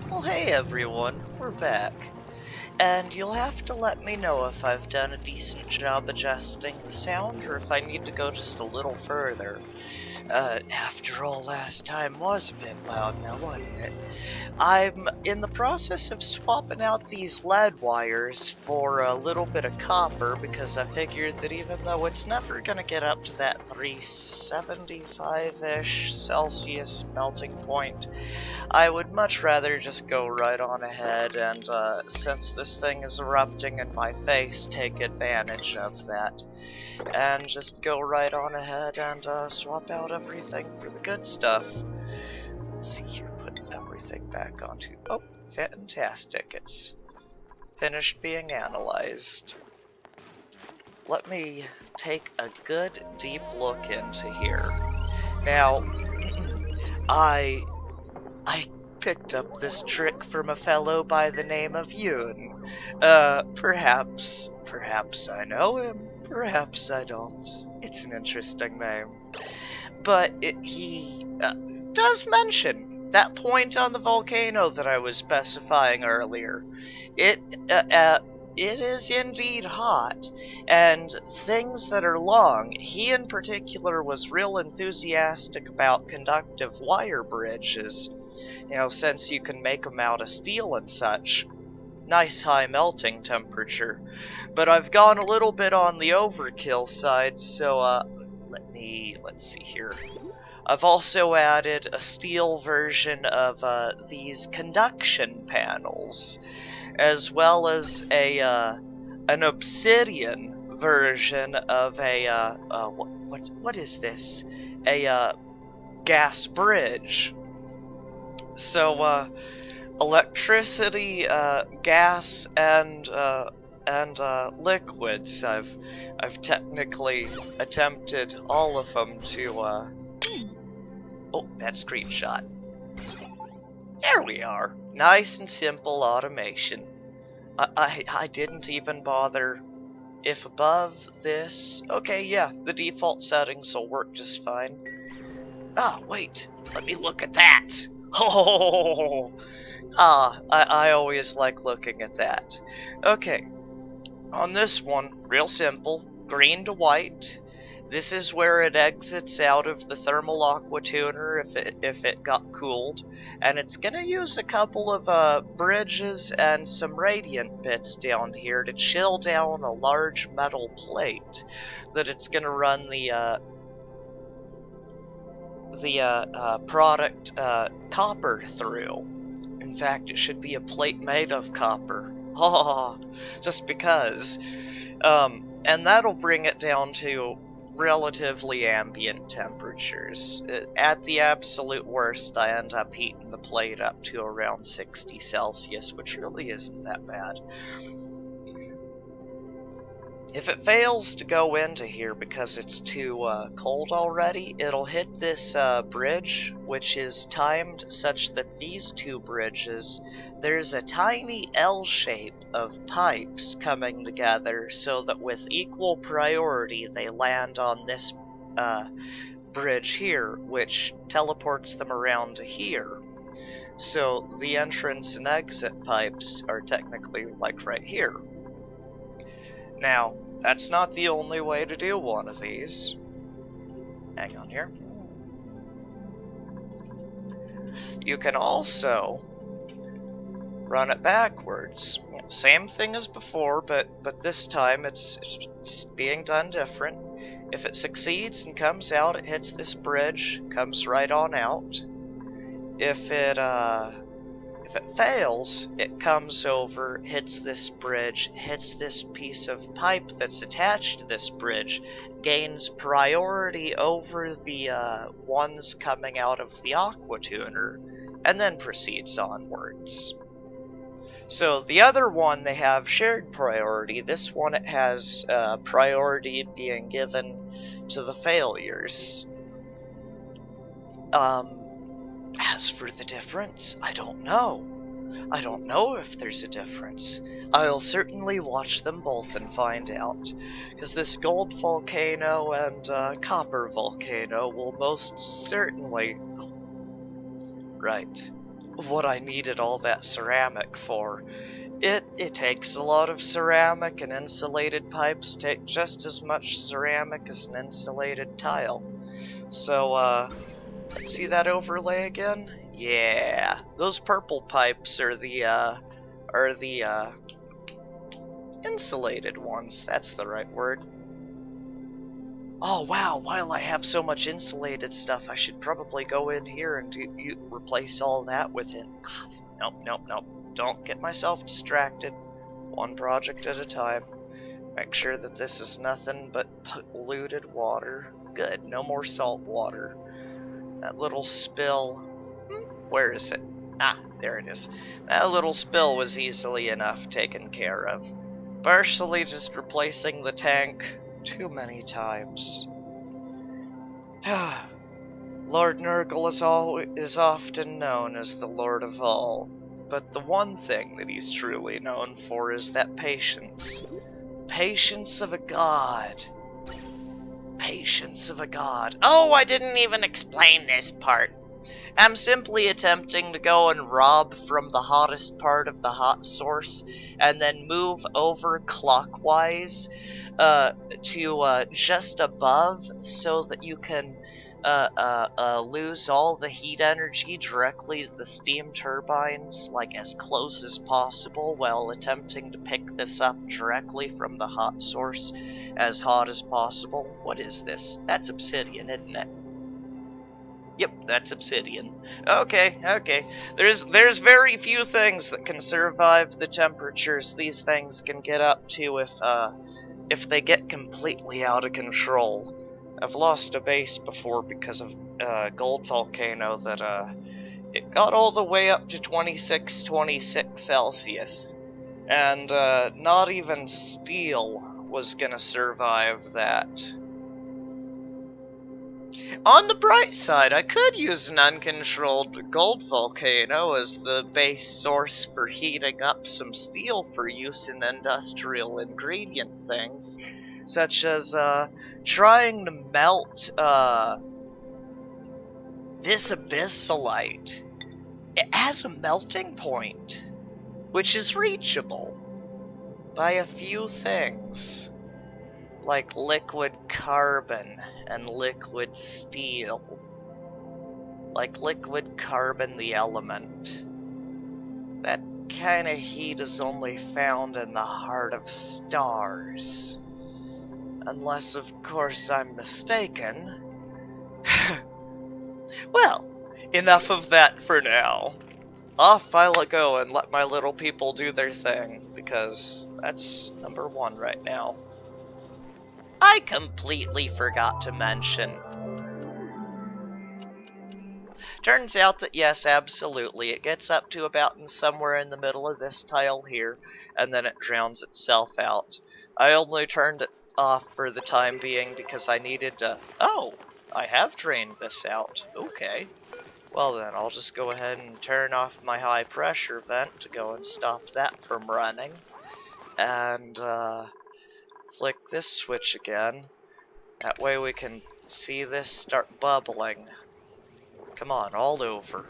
Well, hey everyone, we're back. And you'll have to let me know if I've done a decent job adjusting the sound or if I need to go just a little further. After all, last time was a bit loud now, wasn't it? I'm in the process of swapping out these lead wires for a little bit of copper because I figured that even though it's never going to get up to that 375-ish Celsius melting point, I would much rather just go right on ahead and, since this thing is erupting in my face, take advantage of that. And just go right on ahead and, swap out everything for the good stuff. Let's see here, put everything back onto... Oh, fantastic, it's finished being analyzed. Let me take a good deep look into here. Now, I picked up this trick from a fellow by the name of Yoon. Perhaps I know him, perhaps I don't. It's an interesting name. But he does mention that point on the volcano that I was specifying earlier. It is indeed hot, and things that are long, he in particular was real enthusiastic about conductive wire bridges. You know, since you can make them out of steel and such. Nice high melting temperature. But I've gone a little bit on the overkill side, so let's see here. I've also added a steel version of these conduction panels, as well as an obsidian version of a what is this? A gas bridge. So electricity, gas, and liquids. I've technically attempted all of them to. Oh, that screenshot. There we are. Nice and simple automation. I didn't even bother. If above this, okay, yeah, the default settings will work just fine. Ah, wait. Let me look at that. Oh. I always like looking at that. Okay, on this one, real simple, green to white. This is where it exits out of the thermal aqua tuner if it got cooled, and it's gonna use a couple of bridges and some radiant bits down here to chill down a large metal plate that it's gonna run the product copper through. In fact, it should be a plate made of copper. Oh, just because. And that'll bring it down to relatively ambient temperatures. At the absolute worst, I end up heating the plate up to around 60 Celsius, which really isn't that bad. If it fails to go into here because it's too cold already, it'll hit this bridge, which is timed such that these two bridges, there's a tiny L shape of pipes coming together so that with equal priority they land on this bridge here, which teleports them around to here. So the entrance and exit pipes are technically like right here. Now, that's not the only way to do one of these. Hang on here. You can also run it backwards. Same thing as before, but this time it's just being done different. If it succeeds and comes out, it hits this bridge, comes right on out. If it fails, it comes over, hits this bridge, hits this piece of pipe that's attached to this bridge, gains priority over the ones coming out of the aqua tuner, and then proceeds onwards. So the other one, they have shared priority. This one, it has priority being given to the failures. As for the difference, I don't know. I don't know if there's a difference. I'll certainly watch them both and find out, because this gold volcano and copper volcano will most certainly... Right. what I needed all that ceramic for. It takes a lot of ceramic, and insulated pipes take just as much ceramic as an insulated tile. So, let's see that overlay again? Yeah, those purple pipes are the insulated ones. That's the right word. Oh wow, while I have so much insulated stuff, I should probably go in here and replace all that with it. Nope, nope, nope. Don't get myself distracted. One project at a time. Make sure that this is nothing but polluted water. Good, no more salt water. That little spill... where is it? Ah, there it is. That little spill was easily enough taken care of. Partially just replacing the tank too many times. Lord Nurgle is often known as the Lord of All, but the one thing that he's truly known for is that patience. Patience of a god. Patience of a god. Oh, I didn't even explain this part. I'm simply attempting to go and rob from the hottest part of the hot source and then move over clockwise to just above so that you can lose all the heat energy directly to the steam turbines, like as close as possible, while attempting to pick this up directly from the hot source as hot as possible. What is this? That's obsidian, isn't it? Yep, that's obsidian. Okay, okay. There's very few things that can survive the temperatures these things can get up to if they get completely out of control. I've lost a base before because of gold volcano that it got all the way up to 26 Celsius, and not even steel was gonna survive that. On the bright side, I could use an uncontrolled gold volcano as the base source for heating up some steel for use in industrial ingredient things, such as trying to melt this abyssalite. It has a melting point, which is reachable by a few things, like liquid carbon and liquid steel. Like liquid carbon, the element. That kind of heat is only found in the heart of stars. Unless, of course, I'm mistaken. Well, enough of that for now. Off I'll go and let my little people do their thing, because that's number one right now. I completely forgot to mention. Turns out that yes, absolutely, it gets up to about somewhere in the middle of this tile here, and then it drowns itself out. I only turned it off for the time being because I needed to... Oh, I have drained this out. Okay. Well then, I'll just go ahead and turn off my high pressure vent to go and stop that from running. And, flick this switch again. That way we can see this start bubbling. Come on, all over.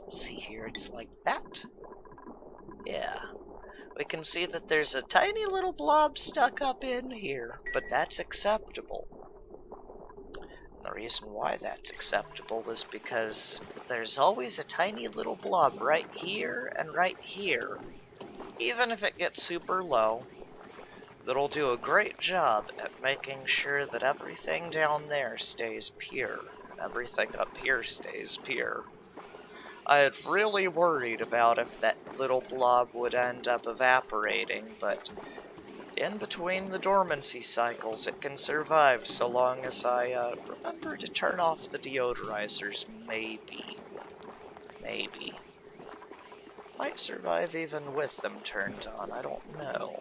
See here, it's like that. Yeah. We can see that there's a tiny little blob stuck up in here, but that's acceptable. And the reason why that's acceptable is because there's always a tiny little blob right here and right here. Even if it gets super low, that'll do a great job at making sure that everything down there stays pure, and everything up here stays pure. I had really worried about if that little blob would end up evaporating, but in between the dormancy cycles it can survive so long as I remember to turn off the deodorizers, maybe. Maybe. Might survive even with them turned on, I don't know.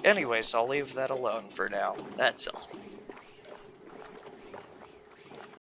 Anyways, I'll leave that alone for now, that's all.